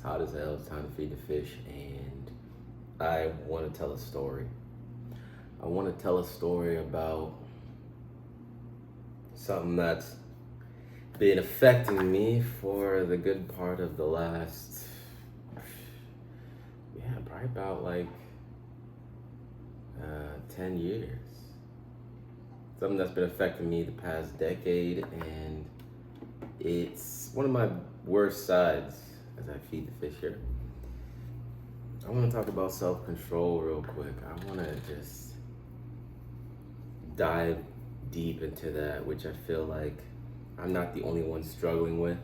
It's hot as hell. It's time to feed the fish, and I want to tell a story. I want to tell a story about something that's been affecting me for the good part of the last, probably about 10 years. Something that's been affecting me the past decade, and it's one of my worst sides as I feed the fish here. I want to talk about self-control real quick. I want to just dive deep into that, which I feel like I'm not the only one struggling with.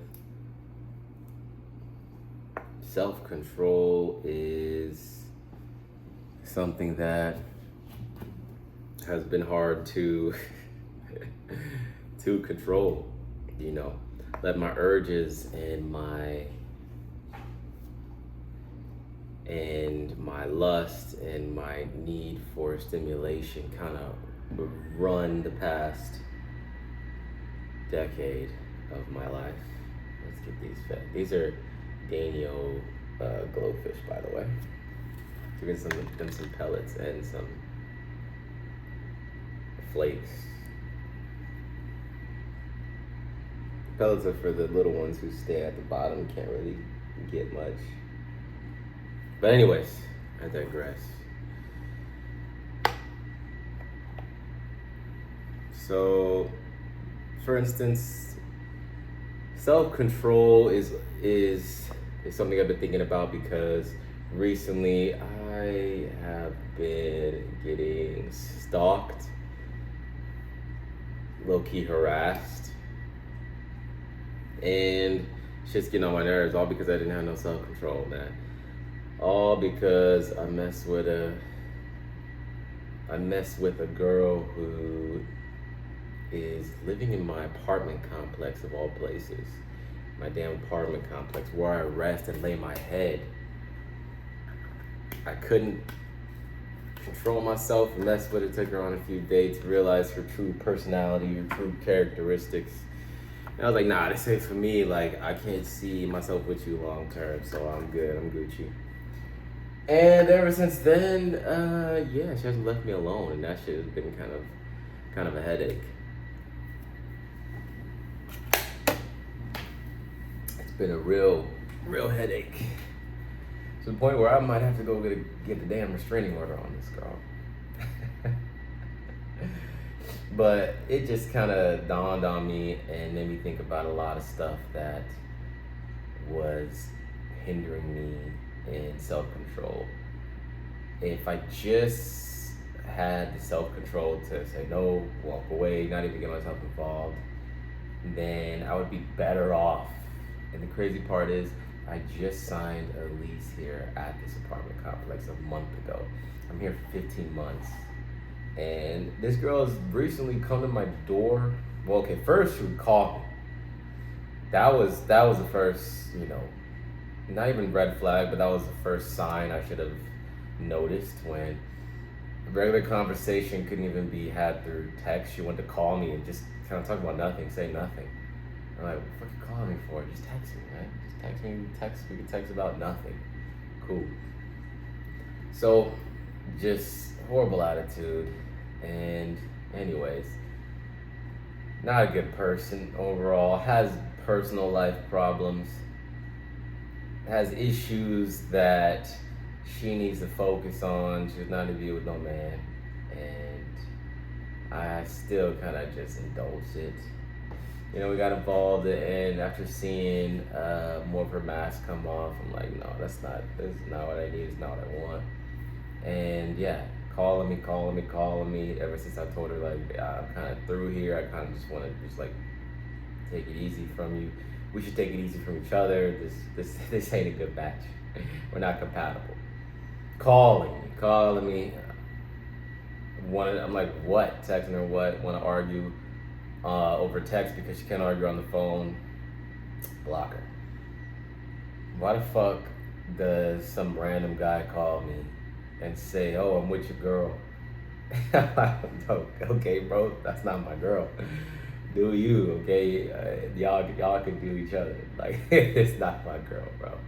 Self-control is something that has been hard to to control, let my urges and my lust and my need for stimulation kind of run the past decade of my life. Let's get these fed. These are Danio glowfish, by the way. So get some pellets and some flakes. Pellets are for the little ones who stay at the bottom, can't really get much. But anyways, I digress. So, for instance, self-control is something I've been thinking about because recently I have been getting stalked, low-key harassed, and shit's getting on my nerves, all because I didn't have no self-control, man. All because I messed with a girl who is living in my apartment complex of all places. My damn apartment complex where I rest and lay my head. I couldn't control myself and mess with her. Took her on a few dates, realized her true personality, her true characteristics. And I was like, nah, this ain't for me. Like, I can't see myself with you long term, so I'm good. I'm Gucci. And ever since then, she hasn't left me alone, and that shit has been kind of a headache. It's been a real headache. To the point where I might have to go get the damn restraining order on this girl. But it just kind of dawned on me and made me think about a lot of stuff that was hindering me in self-control. If I just had the self-control to say no, walk away, not even get myself involved, then I would be better off. And the crazy part is, I just signed a lease here at this apartment complex a month ago. I'm here for 15 months. And this girl has recently come to my door. Well, okay, first she would call me. That was the first, not even red flag, but that was the first sign I should have noticed when a regular conversation couldn't even be had through text. She wanted to call me and just kind of talk about nothing, say nothing. I'm like, what the fuck you calling me for? Just text me, man. Just text me. We can text about nothing. Cool. So, just horrible attitude. And anyways, not a good person overall. Has personal life problems. Has issues that she needs to focus on. She's not to be with no man. And I still kind of just indulged it. We got involved, and after seeing more of her mask come off, I'm like, no, this is not what I need, it's not what I want. And yeah, calling me ever since I told her, like, I'm kind of through here. I kind of just want to take it easy from you. We should take it easy from each other. This ain't a good match. We're not compatible. Calling me. I'm like, what? Texting her what? Want to argue over text because she can't argue on the phone. Block her. Why the fuck does some random guy call me and say, oh, I'm with your girl? Okay, bro, that's not my girl. Do you, okay? Y'all can do each other. Like, it's not my girl, bro.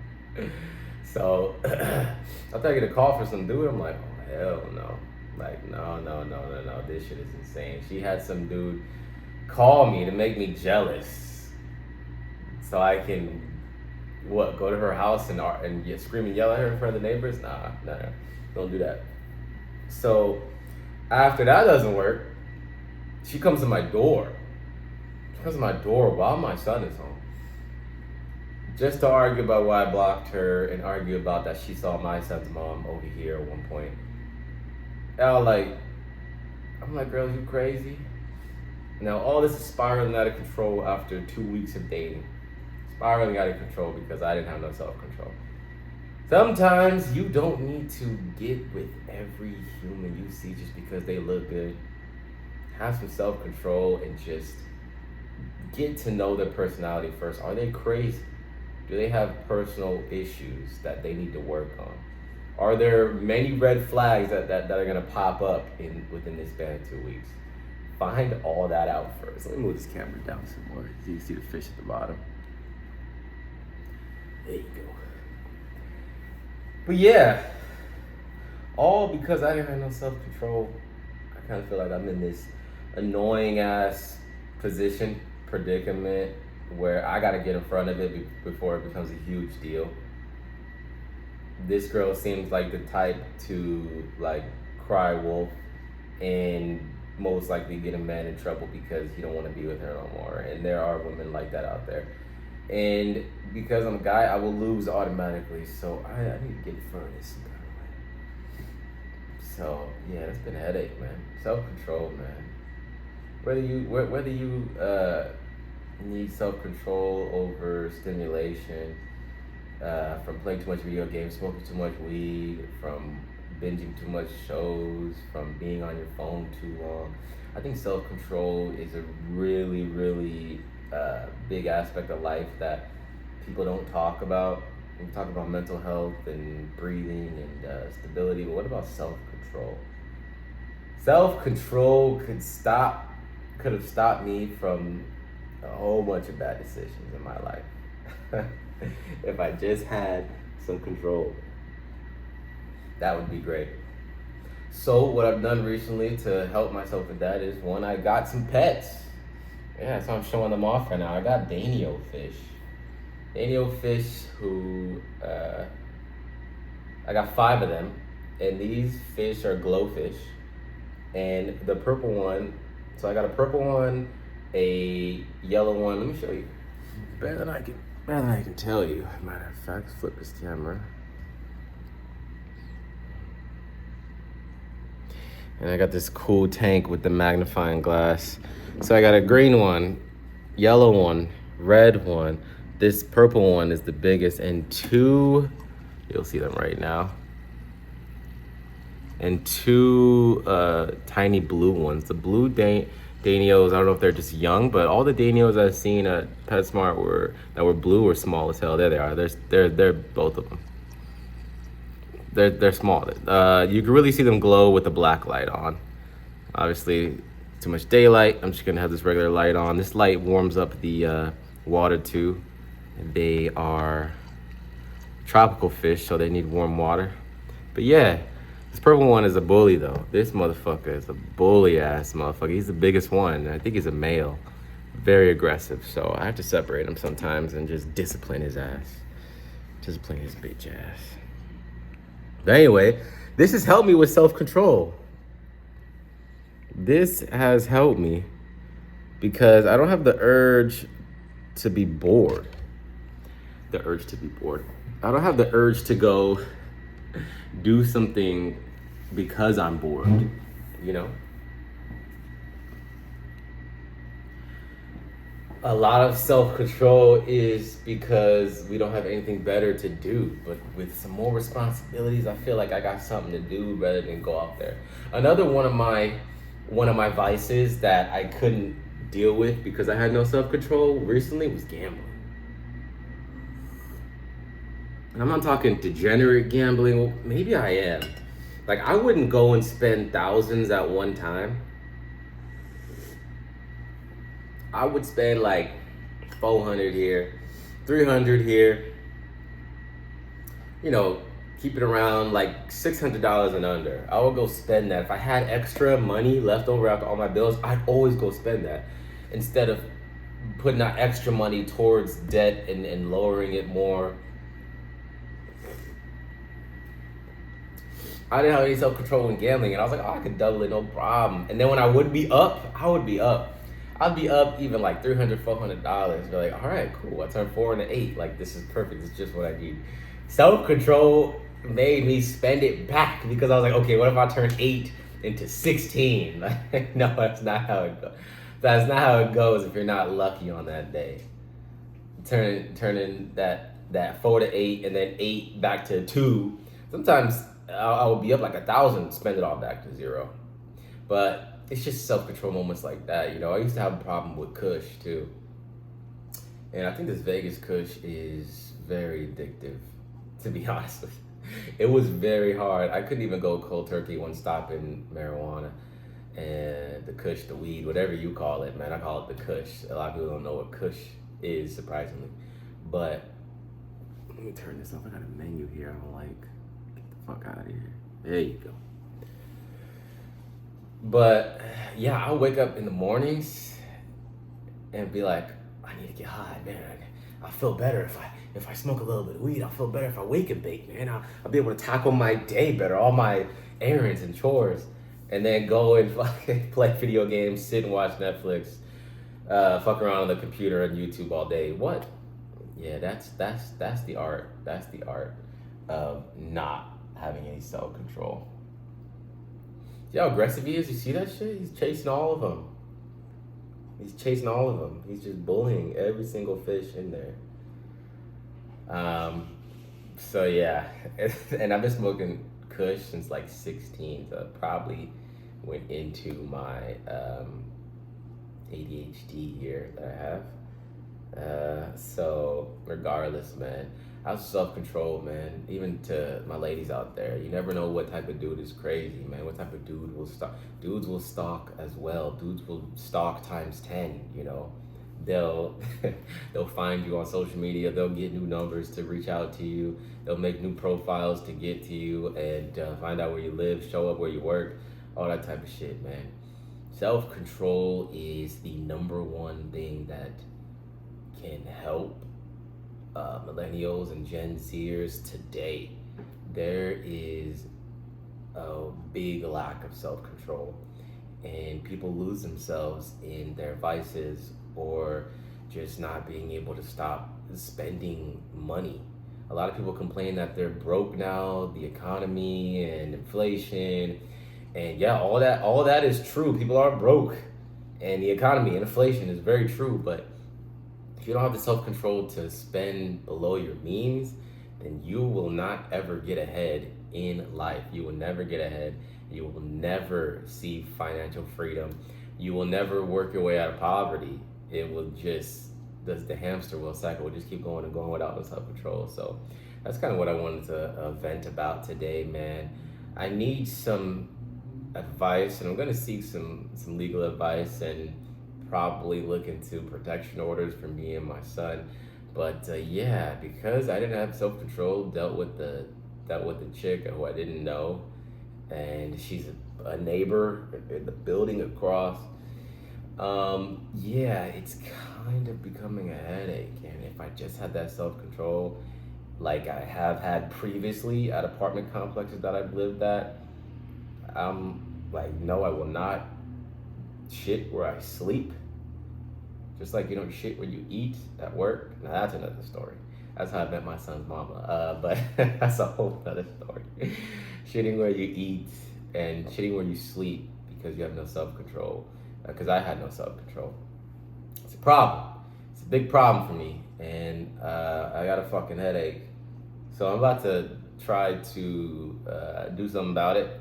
So I thought I get a call for some dude. I'm like, oh hell no. Like, no. This shit is insane. She had some dude call me to make me jealous, so I can go to her house and scream and yell at her in front of the neighbors. Nah, don't do that. So after that doesn't work, she comes to my door. She comes to my door while my son is home, just to argue about why I blocked her and argue about that she saw my son's mom over here at one point. I'm like, girl, you crazy? Now all this is spiraling out of control after 2 weeks of dating. Spiraling out of control because I didn't have no self-control. Sometimes you don't need to get with every human you see just because they look good. Have some self-control and just get to know their personality first. Are they crazy? Do they have personal issues that they need to work on? Are there many red flags that are gonna pop up within this span of 2 weeks? Find all that out first. Let me move this camera down some more so you can see the fish at the bottom. There you go. But yeah, all because I didn't have no self-control. I kind of feel like I'm in this annoying ass predicament where I gotta get in front of it before it becomes a huge deal. This girl seems like the type to like cry wolf and most likely get a man in trouble because he don't want to be with her no more. And there are women like that out there. And because I'm a guy, I will lose automatically. So I need to get in front of this some kind of way. So yeah, that's been a headache, man. Self-control, man. Whether you need self-control over stimulation, from playing too much video games, smoking too much weed, from binging too much shows, from being on your phone too long. I think self-control is a really, really big aspect of life that people don't talk about. We talk about mental health and breathing and stability, but what about self-control? Self-control could have stopped me from a whole bunch of bad decisions in my life. If I just had some control, that would be great. So what I've done recently to help myself with that is, one, I got some pets. Yeah, so I'm showing them off right now. I got Danio fish. Danio fish who, I got 5 of them, and these fish are glowfish. And the purple one, so I got a purple one, a yellow one. Let me show you. Better than I can tell you. Matter of fact, flip this camera. And I got this cool tank with the magnifying glass. So I got a green one, yellow one, red one. This purple one is the biggest, and 2, you'll see them right now. And 2 tiny blue ones. The blue Danios, I don't know if they're just young, but all the Danios I've seen at PetSmart that were blue were small as hell. There they are. They're both of them. They're small. You can really see them glow with the black light on. Obviously, too much daylight. I'm just gonna have this regular light on. This light warms up the water too. They are tropical fish, so they need warm water. But yeah, this purple one is a bully though. This motherfucker is a bully ass motherfucker. He's the biggest one. I think he's a male. Very aggressive. So I have to separate him sometimes and just discipline his ass. Discipline his bitch ass. But anyway, this has helped me with self-control. This has helped me because I don't have the urge to be bored. I don't have the urge to go do something because I'm bored, you know? A lot of self-control is because we don't have anything better to do, but with some more responsibilities, I feel like I got something to do rather than go out there. Another one of my vices that I couldn't deal with because I had no self-control recently was gambling. And I'm not talking degenerate gambling. Well, maybe I am. Like, I wouldn't go and spend thousands at one time. I would spend like 400 here, 300 here, you know, keep it around like $600 and under. I would go spend that. If I had extra money left over after all my bills, I'd always go spend that instead of putting that extra money towards debt and lowering it more. I didn't have any self control in gambling, and I was like, oh, I could double it, no problem. And then when I would be up, I would be up. I'd be up even like $300, $400. Be like, all right, cool. I turned 4 into 8. Like, this is perfect. It's just what I need. Self control made me spend it back because I was like, okay, what if I turn 8 into 16? Like, no, that's not how it goes. That's not how it goes if you're not lucky on that day. Turning that 4 to 8 and then 8 back to 2. Sometimes I would be up like 1,000, spend it all back to 0. But it's just self-control moments like that, you know. I used to have a problem with Kush too, and I think this Vegas Kush is very addictive, to be honest with you. It was very hard. I couldn't even go cold turkey when stopping marijuana and the Kush, the weed, whatever you call it, man. I call it the Kush. A lot of people don't know what Kush is, surprisingly. But let me turn this off. I got a menu here. I don't like. Get the fuck out of here. There you go. But yeah, I'll wake up in the mornings and be like, I need to get high, man. I feel better if I smoke a little bit of weed. I'll feel better if I wake and bake, man. I'll be able to tackle my day better, all my errands and chores, and then go and fucking play video games, sit and watch Netflix, fuck around on the computer and YouTube all day. What? Yeah, that's the art. That's the art of not having any self control. See how aggressive he is? You see that shit? He's chasing all of them. He's chasing all of them. He's just bullying every single fish in there. So yeah, and I've been smoking Kush since like 16. So I probably went into my ADHD here that I have. So regardless, man, I was self-controlled, man. Even to my ladies out there, you never know what type of dude is crazy, man. What type of dude will stalk? Dudes will stalk as well. Dudes will stalk times 10. You know, they'll they'll find you on social media. They'll get new numbers to reach out to you. They'll make new profiles to get to you and find out where you live, show up where you work, all that type of shit, man. Self-control is the number one thing that can help millennials and Gen Zers today. There is a big lack of self-control, and people lose themselves in their vices or just not being able to stop spending money. A lot of people complain that they're broke now, the economy and inflation, and yeah, all that is true. People are broke, and the economy and inflation is very true, but if you don't have the self-control to spend below your means, then you will not ever get ahead in life. You will never get ahead. You will never see financial freedom. You will never work your way out of poverty. It will just, the hamster wheel cycle will just keep going and going without no self-control. So that's kind of what I wanted to vent about today, man. I need some advice, and I'm going to seek some legal advice and probably look into protection orders for me and my son. But yeah, because I didn't have self-control, dealt with the chick who I didn't know, and she's a neighbor in the building across. Yeah, it's kind of becoming a headache. And if I just had that self-control like I have had previously at apartment complexes that I've lived at, like, no, I will not shit where I sleep. Just like you don't shit where you eat at work. Now that's another story. That's how I met my son's mama. But that's a whole other story. Shitting where you eat and shitting where you sleep because you have no self-control. Because I had no self-control. It's a problem. It's a big problem for me. And I got a fucking headache. So I'm about to try to do something about it.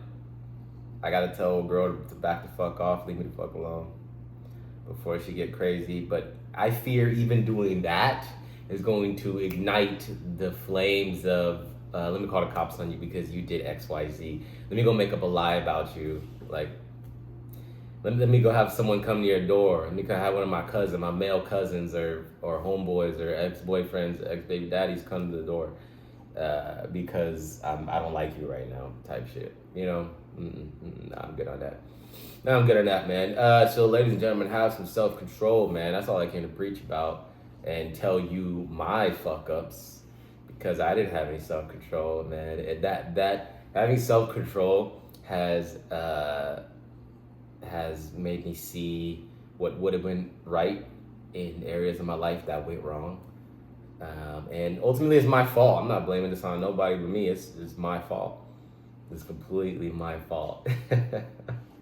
I gotta tell a girl to back the fuck off, leave me the fuck alone before she get crazy. But I fear even doing that is going to ignite the flames of let me call the cops on you because you did XYZ. Let me go make up a lie about you. Like, let me go have someone come to your door. Let me go have one of my male cousins or homeboys or ex-boyfriends, ex-baby daddies come to the door. because I don't like you right now, type shit. You know, nah, I'm good on that. Nah, I'm good on that, man. So, ladies and gentlemen, have some self control, man. That's all I came to preach about and tell you my fuck ups because I didn't have any self control, man. And that having self control has made me see what would have been right in areas of my life that went wrong. And ultimately, it's my fault. I'm not blaming this on nobody but me. It's my fault. It's completely my fault.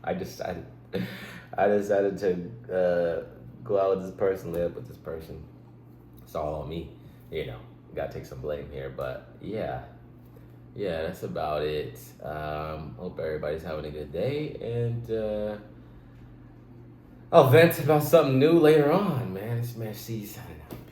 I decided, I decided to go out with this person, live with this person. It's all on me. You know, gotta take some blame here. But yeah, that's about it. Hope everybody's having a good day, and I'll vent about something new later on, man. This man sees, I don't know.